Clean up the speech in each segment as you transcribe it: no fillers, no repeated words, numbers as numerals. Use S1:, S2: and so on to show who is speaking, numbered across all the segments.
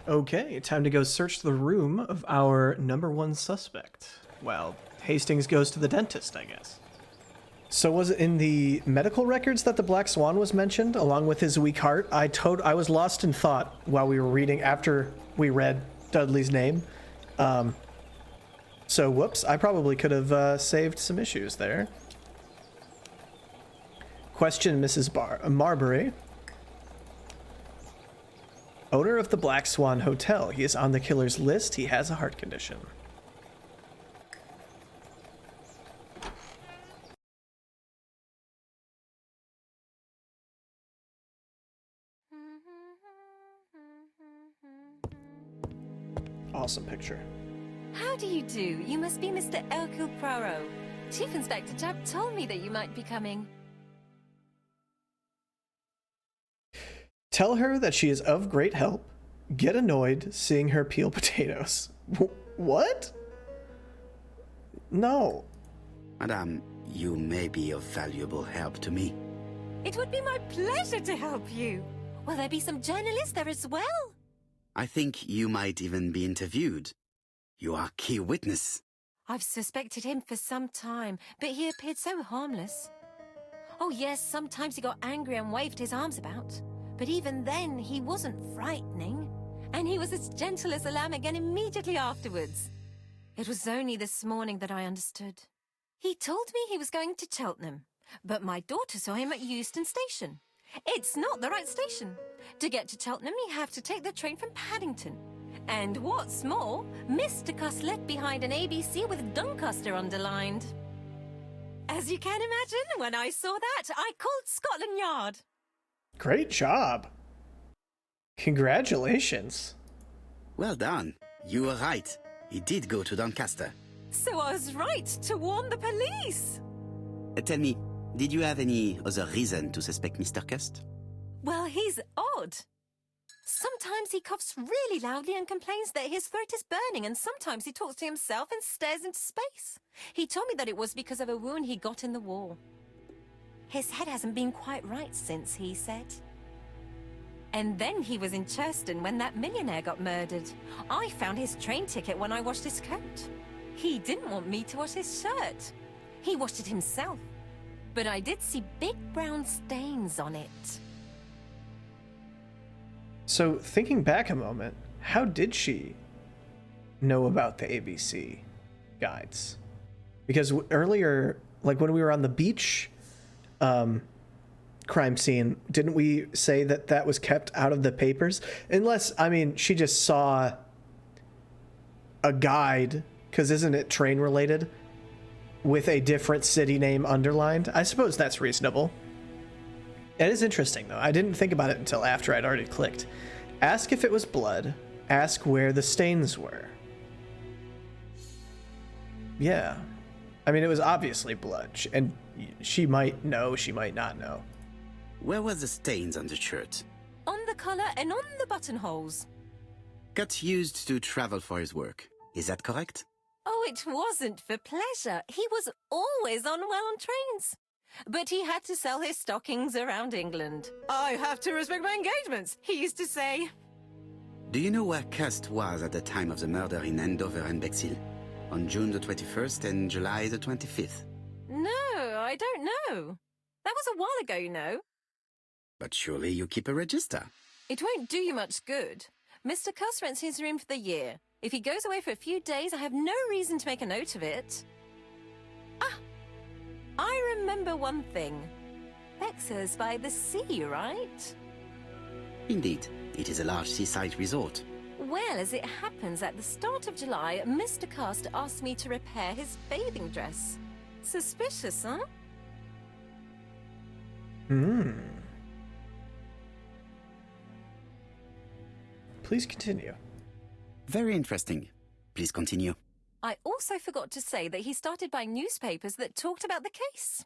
S1: Okay, time to go search the room of our number one suspect. Well, Hastings goes to the dentist, I guess. So was it in the medical records that the Black Swan was mentioned, along with his weak heart? I was lost in thought while we were reading, after we read Dudley's name. So whoops, I probably could have saved some issues there. Question Mrs. Marbury. Owner of the Black Swan Hotel. He is on the killer's list. He has a heart condition. Awesome picture.
S2: How do you do? You must be Mr. Hercule Poirot. Chief Inspector Jupp told me that you might be coming.
S1: Tell her that she is of great help. Get annoyed seeing her peel potatoes. What? No.
S3: Madame, you may be of valuable help to me.
S2: It would be my pleasure to help you. Will there be some journalists there as well?
S3: I think you might even be interviewed. You are key witness.
S2: I've suspected him for some time, but he appeared so harmless. Oh yes, sometimes he got angry and waved his arms about. But even then, he wasn't frightening. And he was as gentle as a lamb again immediately afterwards. It was only this morning that I understood. He told me he was going to Cheltenham, but my daughter saw him at Euston Station. It's not the right station. To get to Cheltenham, you have to take the train from Paddington. And what's more, Mr. Cuss left behind an ABC with Doncaster underlined. As you can imagine, when I saw that, I called Scotland Yard.
S1: Great job. Congratulations.
S3: Well done. You were right. He did go to Doncaster.
S2: So I was right to warn the police.
S3: Tell me, did you have any other reason to suspect Mr. Cust?
S2: Well, he's odd. Sometimes he coughs really loudly and complains that his throat is burning, and sometimes he talks to himself and stares into space. He told me that it was because of a wound he got in the war. His head hasn't been quite right since, he said. And then he was in Churston when that millionaire got murdered. I found his train ticket when I washed his coat. He didn't want me to wash his shirt. He washed it himself. But I did see big brown stains on it.
S1: So, thinking back a moment, how did she know about the ABC guides? Because earlier, like when we were on the beach crime scene, didn't we say that that was kept out of the papers? Unless, I mean, she just saw a guide, because isn't it train related, with a different city name underlined? I suppose that's reasonable. It is interesting, though. I didn't think about it until after I'd already clicked. Ask if it was blood. Ask where the stains were. Yeah. I mean, it was obviously blood, and she might know, she might not know.
S3: Where were the stains on the shirt?
S2: On the collar and on the buttonholes.
S3: Cut used to travel for his work. Is that correct?
S2: Oh, it wasn't for pleasure. He was always unwound trains. But he had to sell his stockings around England. I have to respect my engagements, he used to say.
S3: Do you know where Cust was at the time of the murder in Andover and Bexhill? On June the 21st and July the 25th?
S2: No, I don't know. That was a while ago, you know.
S3: But surely you keep a register.
S2: It won't do you much good. Mr. Cuss rents his room for the year. If he goes away for a few days, I have no reason to make a note of it. Ah, I remember one thing. Bexhill's by the sea, right?
S3: Indeed, it is a large seaside resort.
S2: Well, as it happens, at the start of July, Mr. Cust asked me to repair his bathing dress. Suspicious, huh?
S1: Please continue.
S3: Very interesting. Please continue.
S2: I also forgot to say that he started buying newspapers that talked about the case.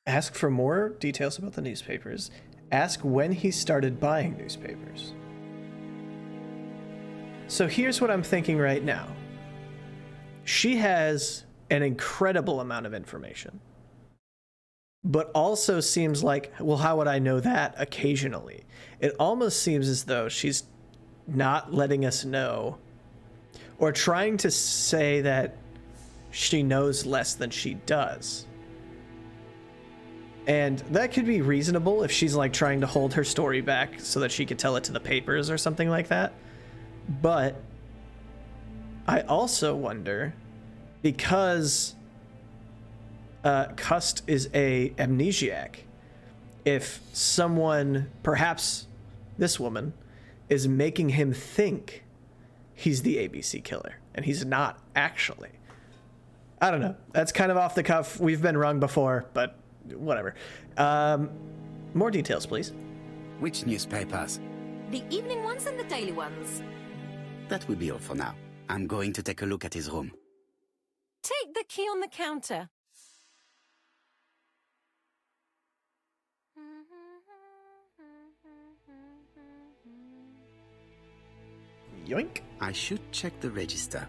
S1: Ask for more details about the newspapers. Ask when he started buying newspapers. So here's what I'm thinking right now. She has an incredible amount of information. but also seems like, well, how would I know that occasionally? It almost seems as though she's not letting us know, or trying to say that she knows less than she does. And that could be reasonable if she's like trying to hold her story back so that she could tell it to the papers or something like that. But I also wonder, because Cust is a amnesiac, if someone, perhaps this woman, is making him think he's the ABC killer and he's not actually. I don't know. That's kind of off the cuff. We've been wrong before, but whatever. More details, please.
S3: Which newspapers?
S2: The evening ones and the daily ones.
S3: That will be all for now. I'm going to take a look at his room.
S2: Take the key on the counter.
S1: Yoink.
S3: I should check the register.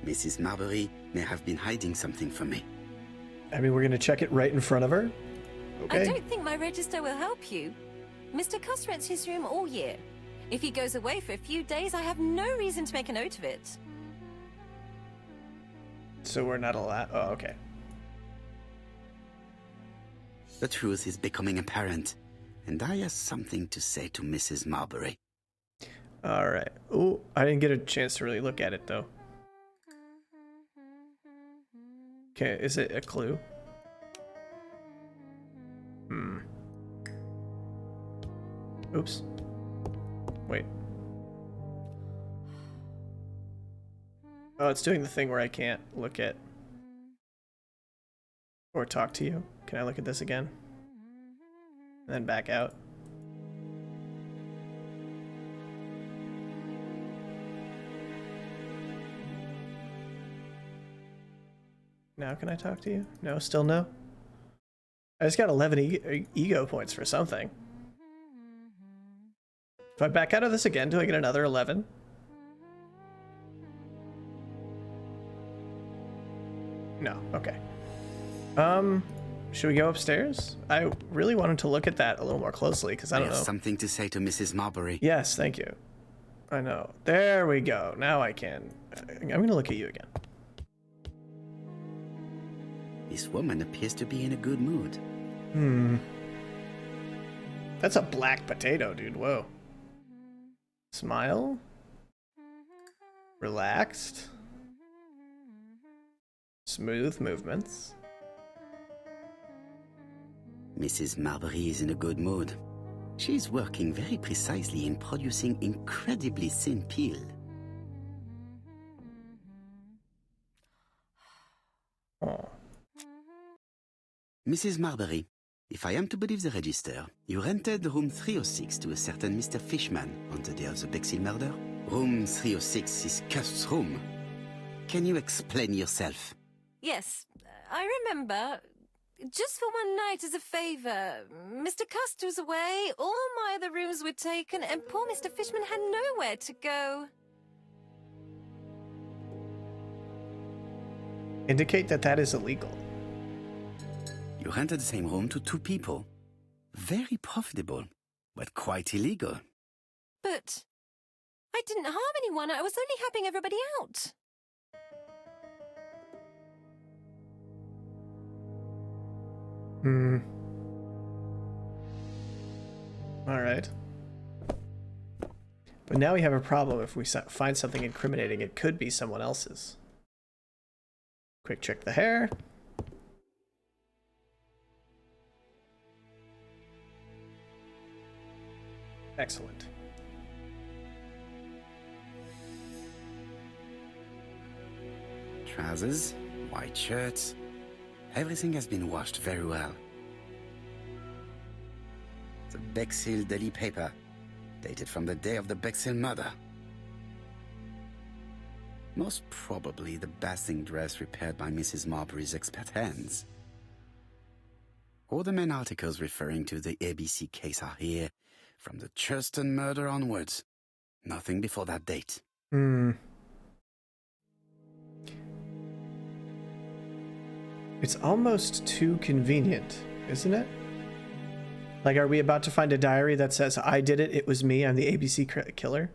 S3: Mrs. Marbury may have been hiding something from me.
S1: I mean, we're going to check it right in front of her? Okay.
S2: I don't think my register will help you. Mr. Cuss rents his room all year. If he goes away for a few days, I have no reason to make a note of it.
S1: So we're not allowed... Oh, okay.
S3: The truth is becoming apparent, and I have something to say to Mrs. Marbury.
S1: All right. Oh, I didn't get a chance to really look at it, though. Okay, is it a clue? Oops. Wait. Oh, it's doing the thing where I can't look at or talk to you. Can I look at this again? And then back out. Now can I talk to you? No, still no? I just got 11 ego points for something. If I back out of this again, do I get another 11? No, okay. Should we go upstairs? I really wanted to look at that a little more closely, because I don't know.
S3: Something to say to Mrs. Marbury.
S1: Yes, thank you. I know. There we go. Now I can. I'm going to look at you again.
S3: This woman appears to be in a good mood.
S1: That's a black potato, dude. Whoa. Smile. Relaxed. Smooth movements.
S3: Mrs. Marbury is in a good mood. She's working very precisely in producing incredibly thin peel.
S1: Oh.
S3: Mrs. Marbury, if I am to believe the register, you rented room 306 to a certain Mr. Fishman on the day of the Bexhill murder. Room 306 is Cust's room. Can you explain yourself?
S2: Yes, I remember. Just for one night as a favor. Mr. Cust was away, all my other rooms were taken, and poor Mr. Fishman had nowhere to go.
S1: Indicate that that is illegal.
S3: You rented the same room to two people. Very profitable, but quite illegal.
S2: But I didn't harm anyone. I was only helping everybody out.
S1: All right. But now we have a problem. If we find something incriminating, it could be someone else's. Quick check the hair. Excellent.
S3: Trousers, white shirts. Everything has been washed very well. The Bexhill Daily paper, dated from the day of the Bexhill murder. Most probably the bathing dress repaired by Mrs. Marbury's expert hands. All the main articles referring to the ABC case are here, from the Churston murder onwards. Nothing before that date.
S1: It's almost too convenient isn't it? Like, are we about to find a diary that says, I did it, it was me, I'm the ABC killer?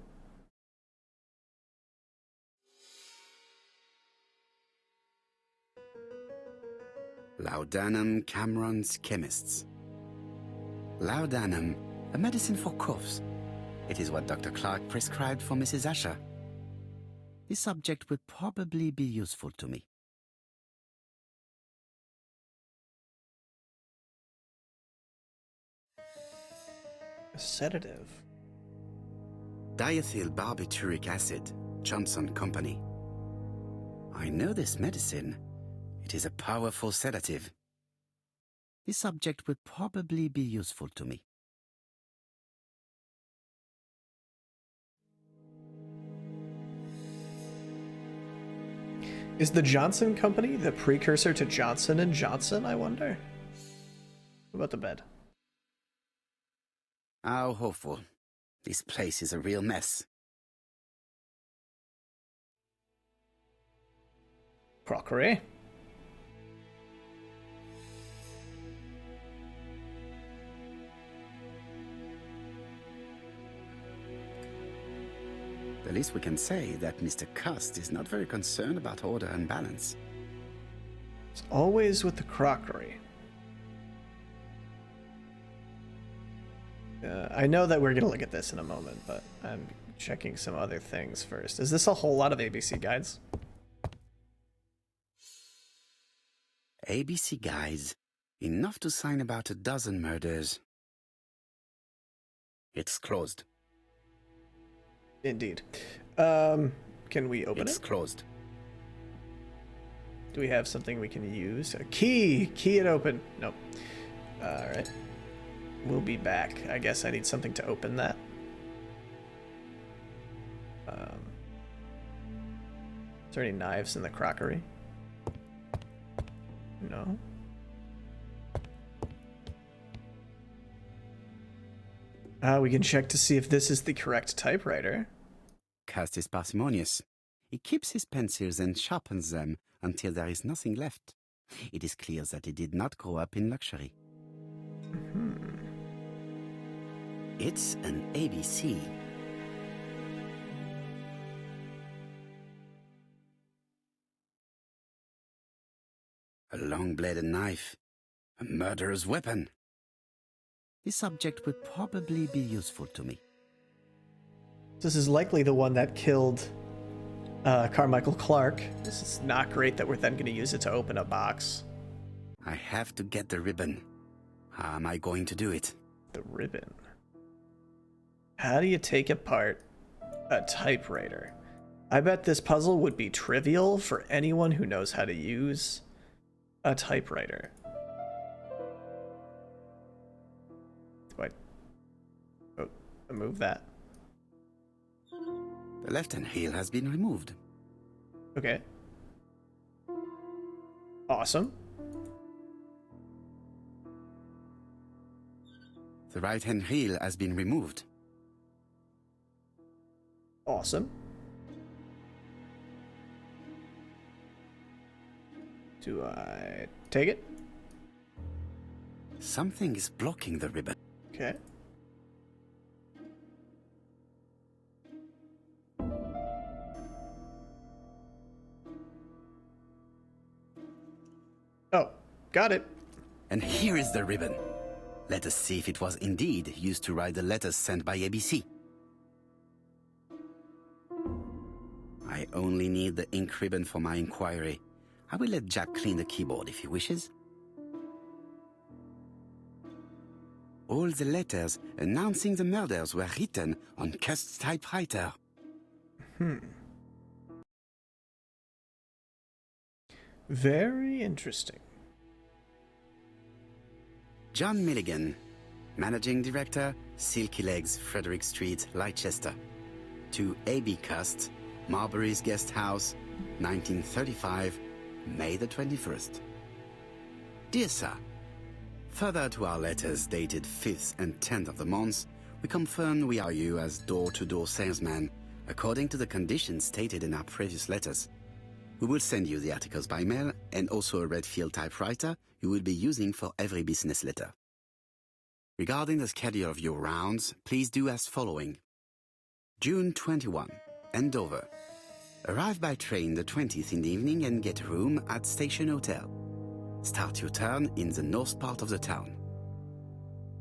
S3: Laudanum Cameron's chemists. Laudanum, a medicine for coughs. It is what Dr. Clark prescribed for Mrs. Asher. This subject would probably be useful to me.
S1: A sedative.
S3: Diethyl barbituric acid, Johnson Company. I know this medicine. It is a powerful sedative. This subject would probably be useful to me.
S1: Is the Johnson Company the precursor to Johnson & Johnson, I wonder? What about the bed?
S3: How hopeful. This place is a real mess.
S1: Crockery.
S3: The least we can say that Mr. Cust is not very concerned about order and balance.
S1: It's always with the crockery. I know that we're going to look at this in a moment, but I'm checking some other things first. Is this a whole lot of ABC guides?
S3: ABC guides. Enough to sign about a dozen murders. It's closed.
S1: Indeed. Can we open
S3: It's
S1: it?
S3: closed.
S1: Do we have something we can use? A key! Key it open. Nope. Alright. We'll be back. I guess I need something to open that. Is there any knives in the crockery? No. We can check to see if this is the correct typewriter.
S3: Cust is parsimonious. He keeps his pencils and sharpens them until there is nothing left. It is clear that he did not grow up in luxury. It's an ABC. A long-bladed knife. A murderer's weapon. This subject would probably be useful to me.
S1: This is likely the one that killed Carmichael Clark. This is not great that we're then going to use it to open a box.
S3: I have to get the ribbon. How am I going to do it?
S1: The ribbon. How do you take apart a typewriter? I bet this puzzle would be trivial for anyone who knows how to use a typewriter. Do I move that?
S3: The left-hand heel has been removed.
S1: Okay. Awesome.
S3: The right-hand heel has been removed.
S1: Awesome. Do I take it?
S3: Something is blocking the ribbon.
S1: Okay. Oh, got it.
S3: And here is the ribbon. Let us see if it was indeed used to write the letters sent by ABC. I only need the ink ribbon for my inquiry. I will let Jack clean the keyboard if he wishes. All the letters announcing the murders were written on Cust's typewriter.
S1: Very interesting.
S3: John Milligan, Managing Director, Silky Legs, Frederick Street, Leicester. To A.B. Cust, Marbury's Guest House, 1935, May the 21st. Dear Sir, further to our letters dated 5th and 10th of the month, we confirm we are you as door-to-door salesman, according to the conditions stated in our previous letters. We will send you the articles by mail and also a red field typewriter you will be using for every business letter. Regarding the schedule of your rounds, please do as following. June 21, Andover. Arrive by train the 20th in the evening and get a room at Station Hotel. Start your turn in the north part of the town.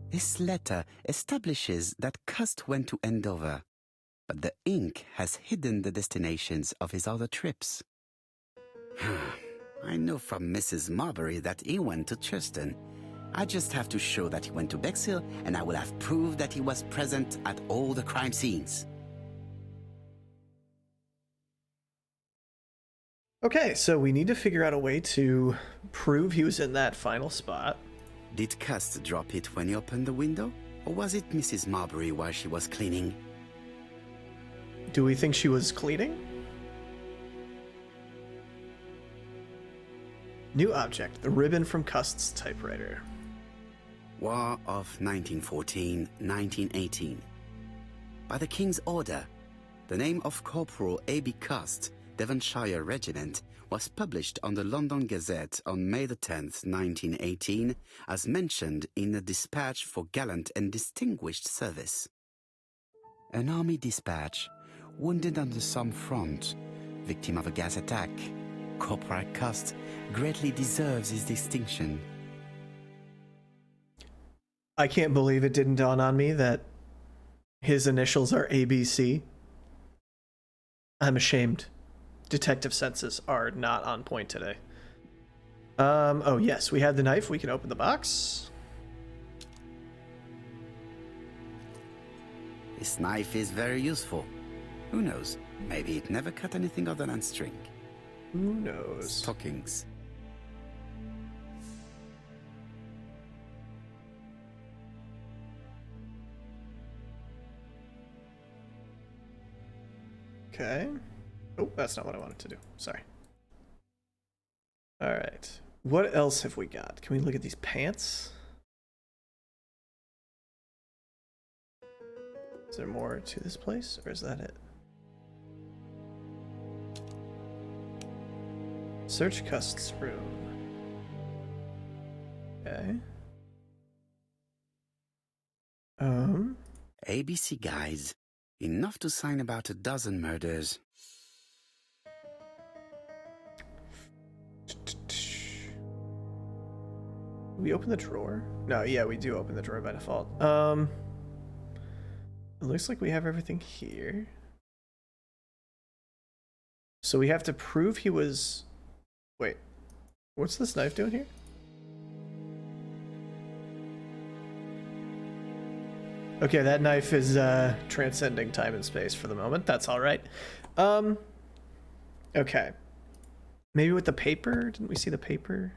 S3: This letter establishes that Cust went to Andover, but the ink has hidden the destinations of his other trips. I know from Mrs. Marbury that he went to Churston. I just have to show that he went to Bexhill, and I will have proved that he was present at all the crime scenes.
S1: Okay, so we need to figure out a way to prove he was in that final spot.
S3: Did Cust drop it when he opened the window? Or was it Mrs. Marbury while she was cleaning?
S1: Do we think she was cleaning? New object, the ribbon from Cust's typewriter.
S3: War of 1914-1918. By the King's order, the name of Corporal A.B. Cust, Devonshire Regiment, was published on the London Gazette on May the 10th, 1918, as mentioned in a dispatch for gallant and distinguished service. An army dispatch, wounded on the Somme front, victim of a gas attack, Corporal Cust greatly deserves his distinction.
S1: I can't believe it didn't dawn on me that his initials are ABC. I'm ashamed. Detective senses are not on point today. Oh yes, we have the knife. We can open the box.
S3: This knife is very useful. Who knows? Maybe it never cut anything other than string.
S1: Who knows?
S3: Stockings.
S1: Okay. Oh, that's not what I wanted to do. Sorry. All right. What else have we got? Can we look at these pants? Is there more to this place, or is that it? Search Cust's room. Okay.
S3: ABC guys. Enough to sign about a dozen murders.
S1: We open the drawer? No, yeah, we do open the drawer by default. It looks like we have everything here. So we have to prove he was... Wait, what's this knife doing here? Okay, that knife is transcending time and space for the moment. That's all right. Okay. Maybe with the paper? Didn't we see the paper?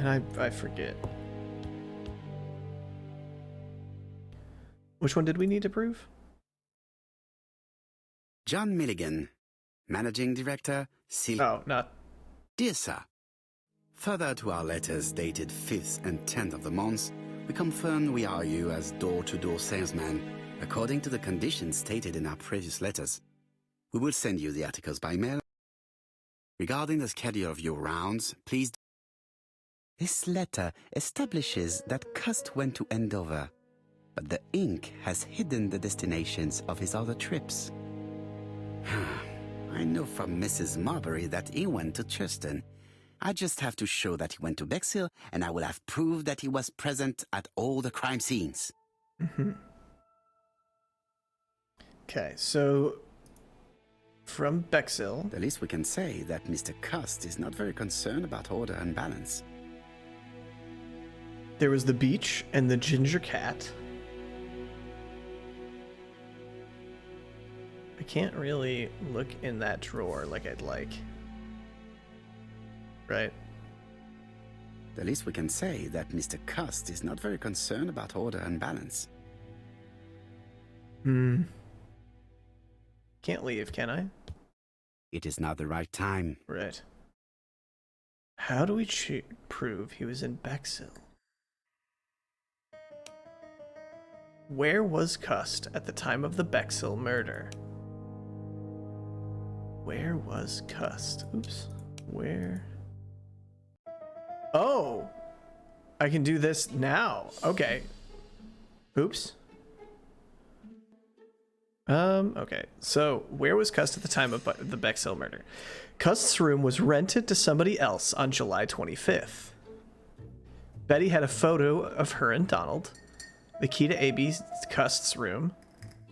S1: And I forget. Which one did we need to prove?
S3: John Milligan, Managing Director,
S1: Oh, not...
S3: Dear Sir, further to our letters dated 5th and 10th of the month, we confirm we are you as door-to-door salesman, according to the conditions stated in our previous letters. We will send you the articles by mail. Regarding the schedule of your rounds, please... This letter establishes that Cust went to Andover, but the ink has hidden the destinations of his other trips. I know from Mrs. Marbury that he went to Churston. I just have to show that he went to Bexhill, and I will have proved that he was present at all the crime scenes.
S1: Mm-hmm. Okay, so from Bexhill...
S3: The least we can say that Mr. Cust is not very concerned about order and balance.
S1: There was the beach and the ginger cat. I can't really look in that drawer like I'd like. Right?
S3: The least we can say that Mr. Cust is not very concerned about order and balance.
S1: Can't leave, can I?
S3: It is not the right time.
S1: Right. How do we prove he was in Bexhill? Where was Cust at the time of the Bexhill murder? Where was Cust? Oops. Where? Oh! I can do this now. Okay. Oops. Okay. So, where was Cust at the time of the Bexhill murder? Cust's room was rented to somebody else on July 25th. Betty had a photo of her and Donald. The key to A.B. Cust's room.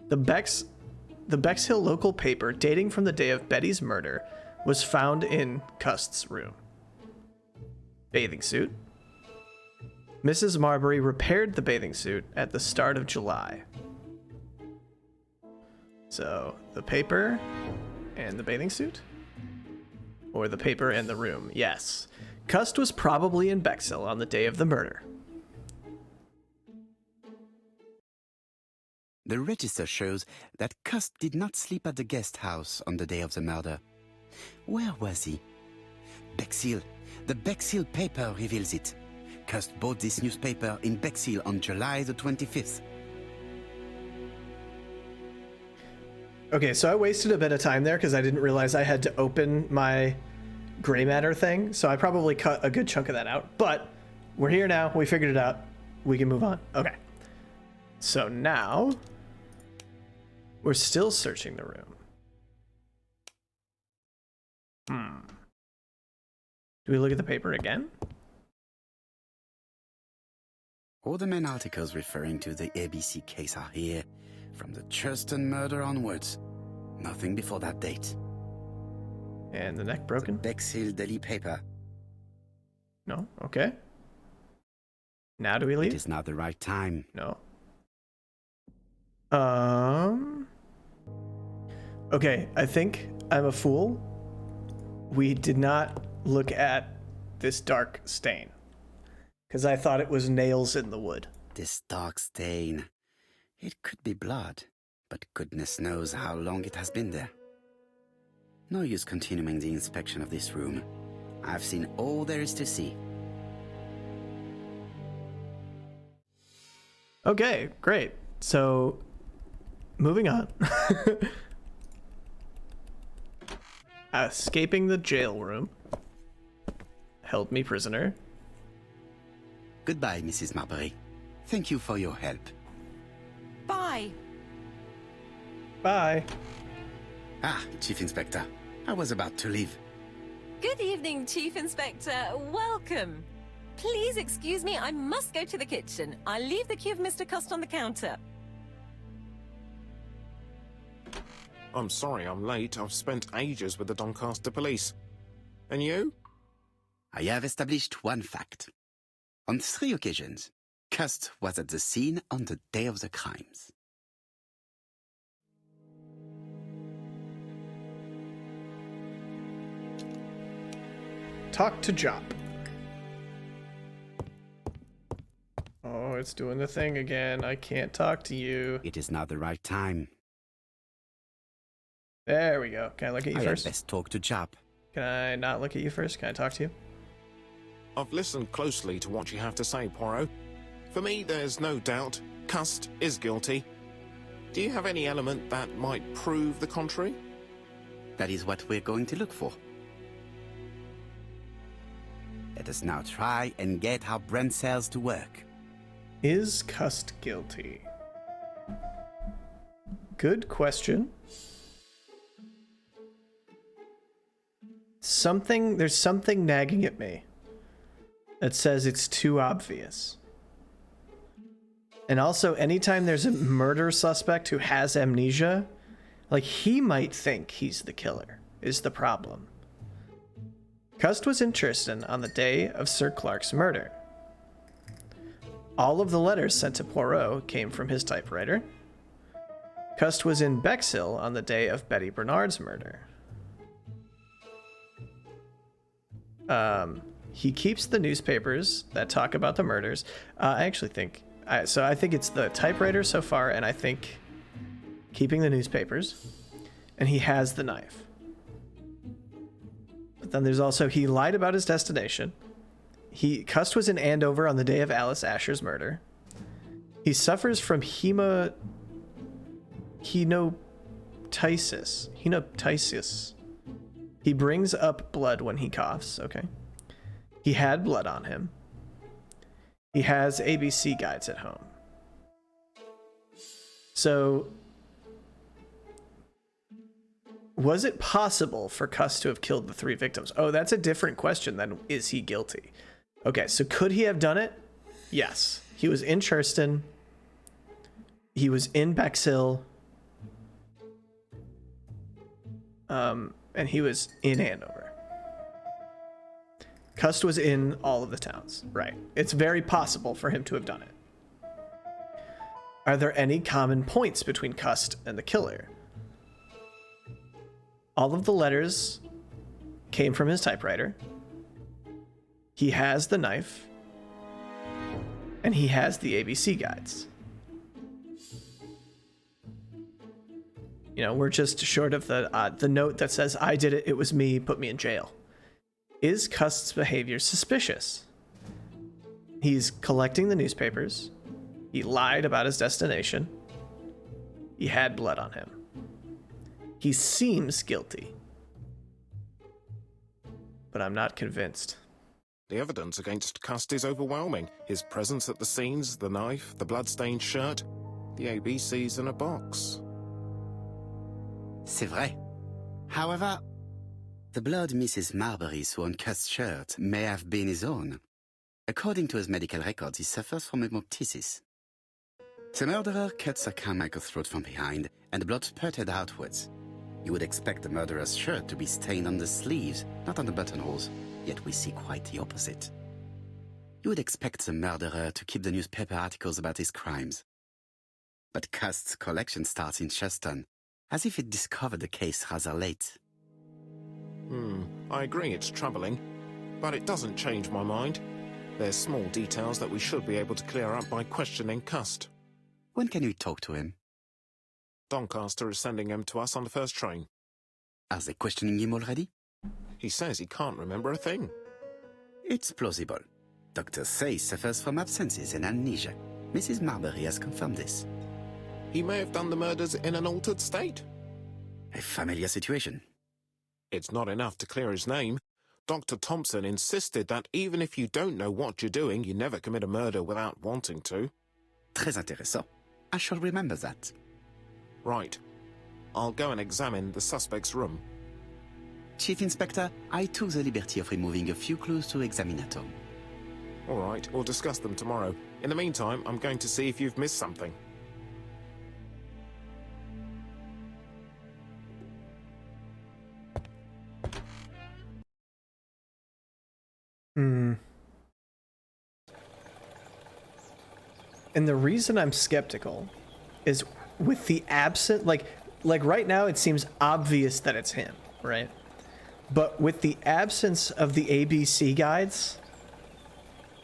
S1: The Bexhill local paper dating from the day of Betty's murder was found in Cust's room. Bathing suit. Mrs. Marbury repaired the bathing suit at the start of July. So, the paper and the bathing suit? Or the paper and the room? Yes. Cust was probably in Bexhill on the day of the murder.
S3: The register shows that Cust did not sleep at the guest house on the day of the murder. Where was he? Bexhill. The Bexhill paper reveals it. Cust bought this newspaper in Bexhill on July the 25th.
S1: Okay, so I wasted a bit of time there because I didn't realize I had to open my gray matter thing, so I probably cut a good chunk of that out. But we're here now. We figured it out. We can move on. Okay. So now we're still searching the room. Do we look at the paper again?
S3: All the main articles referring to the ABC case are here, from the Churston murder onwards. Nothing before that date.
S1: And the neck broken?
S3: The Bexhill Daily paper.
S1: No? Okay. Now do we leave?
S3: It is not the right time.
S1: No. Okay, I think I'm a fool. We did not look at this dark stain. Because I thought it was nails in the wood.
S3: This dark stain. It could be blood, but goodness knows how long it has been there. No use continuing the inspection of this room. I've seen all there is to see.
S1: Okay, great. So, moving on. Escaping the jail room. Held me prisoner.
S3: Goodbye, Mrs. Marbury. Thank you for your help.
S2: Bye.
S1: Bye.
S3: Ah, Chief Inspector. I was about to leave.
S2: Good evening, Chief Inspector. Welcome. Please excuse me, I must go to the kitchen. I'll leave the key of Mr. Cust on the counter.
S4: I'm sorry I'm late. I've spent ages with the Doncaster police. And you?
S3: I have established one fact. On 3 occasions, Cust was at the scene on the day of the crimes.
S1: Talk to Jop. Oh, it's doing the thing again. I can't talk to you.
S3: It is not the right time.
S1: There we go. Can I look at you
S3: I
S1: first?
S3: had best talk to Jop.
S1: Can I not look at you first? Can I talk to you?
S4: I've listened closely to what you have to say, Poirot. For me, there's no doubt Cust is guilty. Do you have any element that might prove the contrary?
S3: That is what we're going to look for. Let us now try and get our brain cells to work.
S1: Is Cust guilty? Good question. There's something nagging at me that says it's too obvious. And also, anytime there's a murder suspect who has amnesia, like, he might think he's the killer, is the problem. Cust was in Tristan on the day of Sir Clark's murder. All of the letters sent to Poirot came from his typewriter. Cust was in Bexhill on the day of Betty Bernard's murder. He keeps the newspapers that talk about the murders. I actually think... I think it's the typewriter so far, and I think keeping the newspapers. And he has the knife. But then there's also, he lied about his destination. Cust was in Andover on the day of Alice Asher's murder. He suffers from henotysis. He brings up blood when he coughs. Okay. He had blood on him. He has ABC guides at home. So, was it possible for Cuss to have killed the 3 victims? Oh, that's a different question than is he guilty? Okay, so could he have done it? Yes. He was in Churston. He was in Bexhill. And he was in Andover. Cust was in all of the towns. Right. It's very possible for him to have done it. Are there any common points between Cust and the killer? All of the letters came from his typewriter. He has the knife. And he has the ABC guides. You know, we're just short of the note that says, I did it, it was me, put me in jail. Is Cust's behavior suspicious? He's collecting the newspapers. He lied about his destination. He had blood on him. He seems guilty. But I'm not convinced.
S4: The evidence against Cust is overwhelming. His presence at the scenes, the knife, the blood-stained shirt, the ABCs in a box.
S3: C'est vrai. However, the blood Mrs. Marbury saw on Cust's shirt may have been his own. According to his medical records, he suffers from hemoptysis. The murderer cut Sir Carmichael's throat from behind, and the blood spurted outwards. You would expect the murderer's shirt to be stained on the sleeves, not on the buttonholes, yet we see quite the opposite. You would expect the murderer to keep the newspaper articles about his crimes. But Cust's collection starts in Churston, as if it discovered the case rather late.
S4: I agree it's troubling, but it doesn't change my mind. There's small details that we should be able to clear up by questioning Cust.
S3: When can we talk to him?
S4: Doncaster is sending him to us on the first train.
S3: Are they questioning him already?
S4: He says he can't remember a thing.
S3: It's plausible. Doctors say he suffers from absences and amnesia. Mrs. Marbury has confirmed this.
S4: He may have done the murders in an altered state.
S3: A familiar situation.
S4: It's not enough to clear his name. Dr. Thompson insisted that even if you don't know what you're doing, you never commit a murder without wanting to.
S3: Très intéressant. I shall remember that.
S4: Right. I'll go and examine the suspect's room.
S3: Chief Inspector, I took the liberty of removing a few clues to examinatum.
S4: All right, we'll discuss them tomorrow. In the meantime, I'm going to see if you've missed something.
S1: And the reason I'm skeptical is with the absent, like right now it seems obvious that it's him, right? But with the absence of the ABC guides,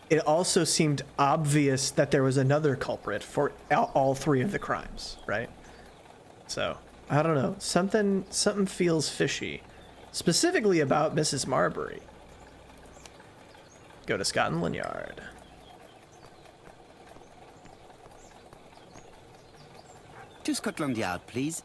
S1: it also seemed obvious that there was another culprit for all 3 of the crimes, right? So, I don't know. Something feels fishy. Specifically about Mrs. Marbury. Go to Scotland Yard.
S3: To Scotland Yard, please.